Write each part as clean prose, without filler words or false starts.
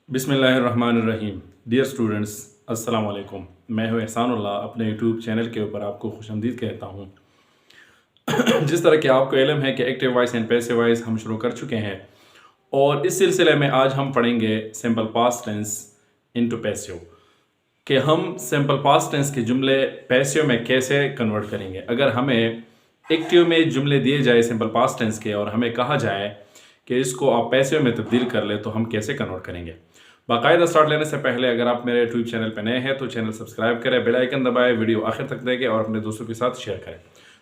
बिस्मिल्लाहिर्रहमानिर्रहीम। Dear students, अस्सलाम वालेकुम। मैं हूं एहसानुल्लाह, अपने यूट्यूब चैनल के ऊपर आपको खुशामदीद कहता हूं। जिस तरह कि आपको इल्म है कि active voice and passive voice हम शुरू कर चुके हैं और इस सिलसिले में आज हम पढ़ेंगे simple past tense into passive, कि हम सिंपल पास्ट टेंस के जुमले पैसिव में कैसे कन्वर्ट करेंगे। अगर हमें एक्टिव में जुमले दिए जाए सिंपल पास्ट टेंस के और हमें कहा जाए कि इसको आप पैसिव में तब्दील कर ले, तो हम कैसे कन्वर्ट करेंगे। बाकायदा स्टार्ट लेने से पहले अगर आप मेरे यूट्यूब चैनल पर नए हैं तो चैनल सब्सक्राइब करें, बेल आइकन दबाएं, वीडियो आखिर तक देखें और अपने दोस्तों के साथ शेयर करें।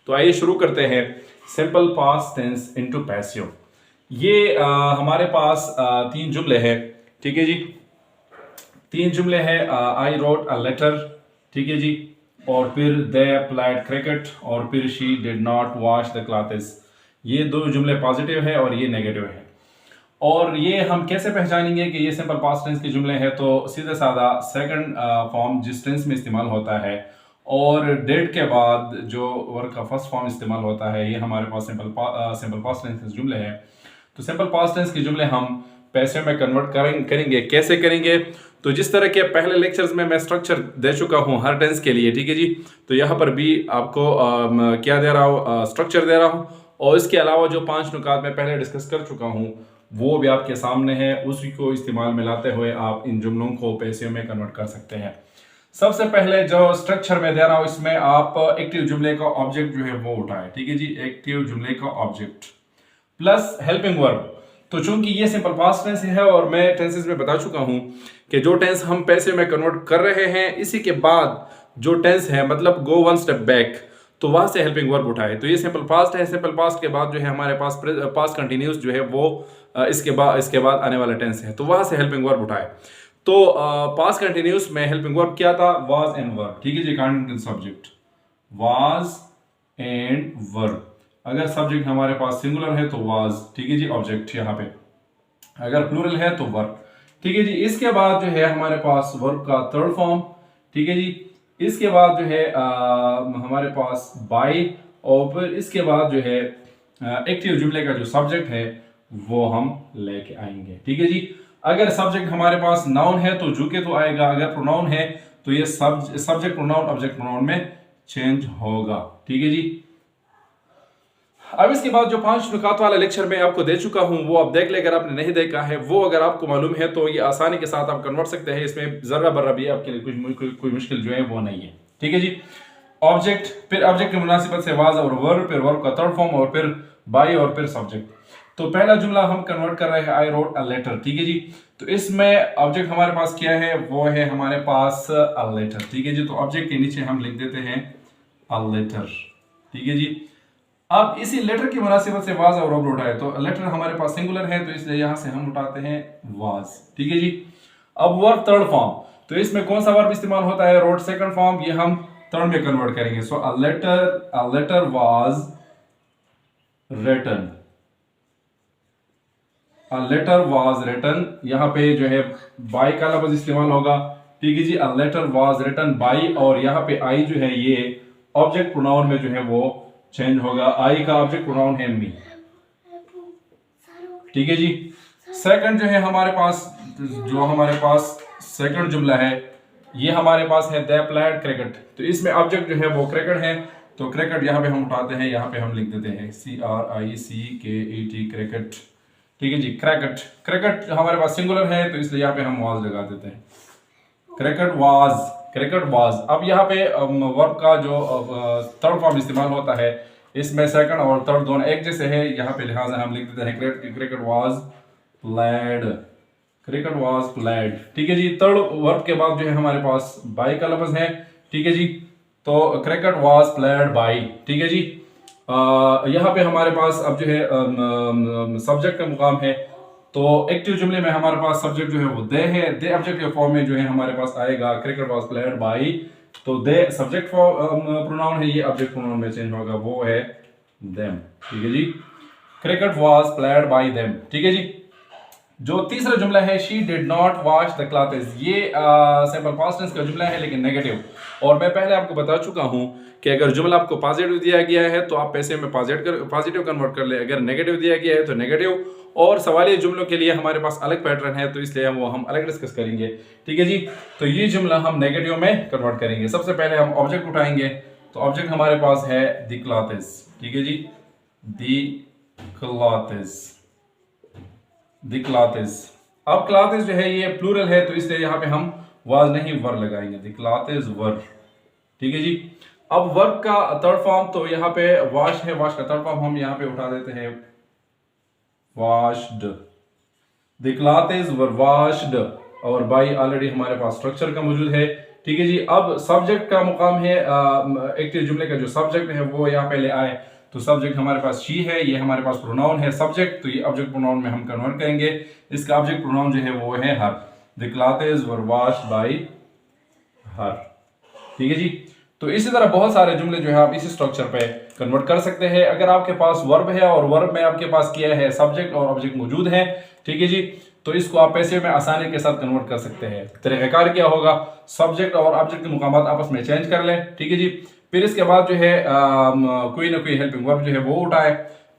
तो आइए शुरू करते हैं simple past tense into passive. ये हमारे पास तीन जुमले हैं, ठीक है जी। तीन जुमले हैं, आई रोट अ लेटर, ठीक है जी, और फिर दे प्लेड क्रिकेट, और फिर she did not wash the clothes. ये दो जुमले पॉजिटिव है और ये नेगेटिव है। और ये हम कैसे पहचानेंगे कि ये सिंपल पास्ट टेंस के जुमले हैं। तो सीधा साधा सेकंड फॉर्म जिस टेंस में इस्तेमाल होता है और डेड के बाद जो वर्ब का फर्स्ट फॉर्म इस्तेमाल होता है, ये हमारे पास सिंपल पास्ट टेंस के जुमले हैं। तो सिंपल पास्ट टेंस के जुमले हम पैसिव में कन्वर्ट करेंगे। कैसे करेंगे? तो जिस तरह के पहले लेक्चर्स में मैं स्ट्रक्चर दे चुका हूँ हर टेंस के लिए, ठीक है जी। तो यहाँ पर भी आपको क्या दे रहा हूँ, स्ट्रक्चर दे रहा हूँ, और इसके अलावा जो 5 नुकात मैं पहले डिस्कस कर चुका हूँ वो भी आपके सामने है। उसी को इस्तेमाल में लाते हुए आप इन जुमलों को पैसिव में कन्वर्ट कर सकते हैं। सबसे पहले जो स्ट्रक्चर में दे रहा हूं, इसमें आप एक्टिव जुमले का ऑब्जेक्ट जो है वो उठाएं, ठीक है जी। एक्टिव जुमले का ऑब्जेक्ट प्लस हेल्पिंग वर्ब। तो चूंकि ये सिंपल पास्ट टेंस है और मैं टेंसेस में बता चुका हूं कि जो टेंस हम पैसिव में कन्वर्ट कर रहे हैं, इसी के बाद जो टेंस है मतलब गो वन स्टेप बैक, तो वहां से हेल्पिंग वर्ब उठाए। तो ये सिंपल पास्ट है। सिंपल पास्ट के बाद जो है हमारे पास पास्ट कंटिन्यूस जो है वो इसके बाद आने वाला टेंस है, तो वहां से हेल्पिंग वर्ब उठाए। तो पास्ट कंटिन्यूस में हेल्पिंग वर्ब क्या था? वाज एंड वर्ब, ठीक है जी। According subject was and verb. अगर सब्जेक्ट हमारे पास सिंगुलर है तो वाज, ठीक है जी, ऑब्जेक्ट यहाँ पे। अगर प्लूरल है तो वर्ब, ठीक है जी। इसके बाद जो है हमारे पास वर्ब का थर्ड फॉर्म, ठीक है जी। इसके बाद जो है हमारे पास बाय, और फिर इसके बाद जो है एक्टिव जुमले का जो सब्जेक्ट है वो हम लेके आएंगे, ठीक है जी। अगर सब्जेक्ट हमारे पास नाउन है तो जुके तो आएगा, अगर प्रोनाउन है तो ये सब्जेक्ट प्रोनाउन ऑब्जेक्ट प्रोनाउन में चेंज होगा, ठीक है जी। अब इसके बाद जो 5 नुकात वाला लेक्चर मैं आपको दे चुका हूं वो आप देख ले, अगर आपने नहीं देखा है वो, अगर आपको मालूम है तो ये आसानी के साथ आप कन्वर्ट सकते हैं। इसमें जर्रा बर्रा भी आपके लिए कोई मुश्किल जो है वो नहीं है, ठीक है जी। ऑब्जेक्ट, फिर ऑब्जेक्ट की मुनासिबत से वाज और वर्ब, फिर वर्ब का थर्ड फॉर्म, और फिर बाय, और फिर सब्जेक्ट। तो पहला जुमला हम कन्वर्ट कर रहे हैं आई रोट अ लेटर, ठीक है जी। तो इसमें ऑब्जेक्ट हमारे पास क्या है? वो है हमारे पास अ लेटर, ठीक है जी। तो ऑब्जेक्ट के नीचे हम लिख देते हैं अ लेटर, ठीक है जी। अब इसी लेटर की मुनासिबत से वाज और वर्ब उठाए, तो लेटर हमारे पास सिंगुलर है तो इसलिए यहां से हम उठाते हैं वाज, ठीक है जी। अब वर्ब थर्ड फॉर्म, तो इसमें कौन सा वर्ब इस्तेमाल होता है? रोट सेकंड फॉर्म, ये हम थर्ड में कन्वर्ट करेंगे। So a letter was written, a letter was written. यहाँ पे जो है बाय का लफ्ज इस्तेमाल होगा, ठीक है जी। A letter was written by, और यहाँ पे आई जो है ये ऑब्जेक्ट प्रोनाउन में जो है वो चेंज होगा। आई का ऑब्जेक्ट प्रोनाउन है मी, ठीक है जी। सेकंड जो है हमारे पास, जो हमारे पास सेकंड जुमला है, ये हमारे पास है दे प्लेड क्रिकेट। तो इसमें ऑब्जेक्ट जो है वो क्रिकेट है, तो क्रिकेट यहाँ पे हम उठाते हैं, यहाँ पे हम लिख देते हैं CRICKET, क्रिकेट, ठीक है जी। क्रिकेट, क्रिकेट हमारे पास सिंगुलर है तो इसलिए यहाँ पे हम वाज लगा देते हैं। Cricket was, cricket was. अब यहाँ पे वर्ब का जो थर्ड फॉर्म इस्तेमाल होता है, इसमें सेकंड और थर्ड दोनों एक जैसे है, यहाँ पे लिहाजा हम लिख देते हैं cricket was played, cricket was played, ठीक है जी। थर्ड वर्ब के बाद जो है हमारे पास बाय का लफ्ज है, ठीक है जी। तो क्रिकेट वाज प्लेड बाय, ठीक है जी। यहाँ पे हमारे पास अब जो है सब्जेक्ट का मुकाम है, तो एक्टिव जुमले में हमारे पास सब्जेक्ट जो है वो दे है। दे ऑब्जेक्ट के फॉर्म में जो है हमारे पास आएगा क्रिकेट वाज प्लेड बाय, तो दे सब्जेक्ट प्रोनाउन है, ये ऑब्जेक्ट प्रोनाउन में चेंज होगा, वो है देम, ठीक है जी। Cricket was played by them, ठीक है जी। जो तीसरा जुमला है she did not wash the clothes, ये सिंपल पास्ट टेंस का जुमला है लेकिन नेगेटिव। और मैं पहले आपको बता चुका हूं कि अगर जुमला आपको पॉजिटिव दिया गया है तो आप पैसे में पॉजिटिव कन्वर्ट कर ले, अगर नेगेटिव दिया गया है तो नेगेटिव, और सवालिया जुमलों के लिए हमारे पास अलग पैटर्न है, तो इसलिए हम अलग डिस्कस करेंगे। ठीक है जी। तो ये जुमला हम नेगेटिव में कन्वर्ट करेंगे। सबसे पहले हम ऑब्जेक्ट उठाएंगे, तो ऑब्जेक्ट हमारे पास है द क्लॉथेस। ठीक है जी, द क्लॉथेस। अब क्लॉथेस जो है ये प्लूरल है, तो इसलिए यहाँ पे हम वाज नहीं वर लगाएंगे, द क्लॉथेस वर। ठीक है जी। अब वर्ब का थर्ड फॉर्म, तो यहाँ पे वॉश है, वॉश का थर्ड फॉर्म हम यहाँ पे उठा देते हैं washed. The clothes were washed, और बाई ऑलरेडी हमारे पास स्ट्रक्चर का मौजूद है। ठीक है जी। अब सब्जेक्ट का मुकाम है, एक्टिव जुमले का जो सब्जेक्ट है वो यहाँ पे ले आए, तो सब्जेक्ट हमारे पास शी है, ये हमारे पास प्रोनाउन है सब्जेक्ट, तो ये ऑब्जेक्ट प्रोनाउन में हम कन्वर्ट करेंगे। इसका ऑब्जेक्ट प्रोनाउन जो है वो है her. The clothes were washed by her. ठीक है जी। तो इसी तरह बहुत सारे जुमले जो है आप इसी स्ट्रक्चर पे कन्वर्ट कर सकते हैं। अगर आपके पास वर्ब है और वर्ब में आपके पास क्या है, सब्जेक्ट और ऑब्जेक्ट मौजूद है, ठीक है जी, तो इसको आप पैसिव में आसानी के साथ कन्वर्ट कर सकते हैं। तरीक़ाकार क्या होगा, सब्जेक्ट और ऑब्जेक्ट के मुकामात आपस में चेंज कर लें। ठीक है जी। फिर इसके बाद जो है कोई ना कोई हेल्पिंग वर्ब जो है वो उठाए,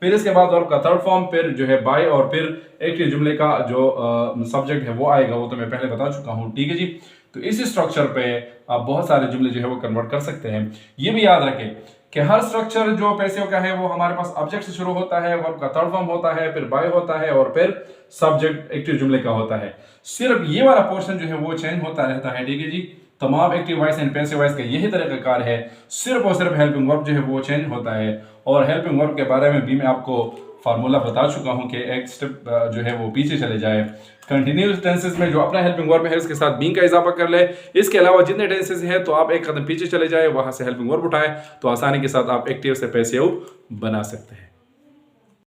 फिर इसके बाद वर्ब का थर्ड फॉर्म, फिर जो है बाय, और फिर एक्टिव जुमले का जो सब्जेक्ट है वो आएगा, वो तो मैं पहले बता चुका हूँ। ठीक है जी। तो इसी स्ट्रक्चर पे आप बहुत सारे जुमले जो है वो कन्वर्ट कर सकते हैं। ये भी याद रखें कि हर स्ट्रक्चर जो पैसिव का है वो हमारे पास ऑब्जेक्ट से शुरू होता है, वर्ब का थर्ड फॉर्म होता है, फिर बाय होता है, और फिर सब्जेक्ट एक्टिव जुमले का होता है। सिर्फ ये वाला पोर्शन जो है वो चेंज होता रहता है। ठीक है जी। तमाम active voice and passive voice का यही तरीक़ाकार है, सिर्फ और सिर्फ हेल्पिंग वर्ब जो है वो चेंज होता है। और हेल्पिंग वर्ब के बारे में भी मैं आपको फार्मूला बता चुका हूं कि एक स्टेप जो है वो पीछे चले जाए। कंटिन्यूस टेंसेस में जो अपना हेल्पिंग वर्ब है उसके साथ बीइंग का इजाफा कर ले। इसके अलावा जितने टेंसेस हैं तो आप एक कदम पीछे चले जाए, वहां से हेल्पिंग वर्ब उठाए, तो आसानी के साथ आप एक्टिव से पैसिव बना सकते हैं।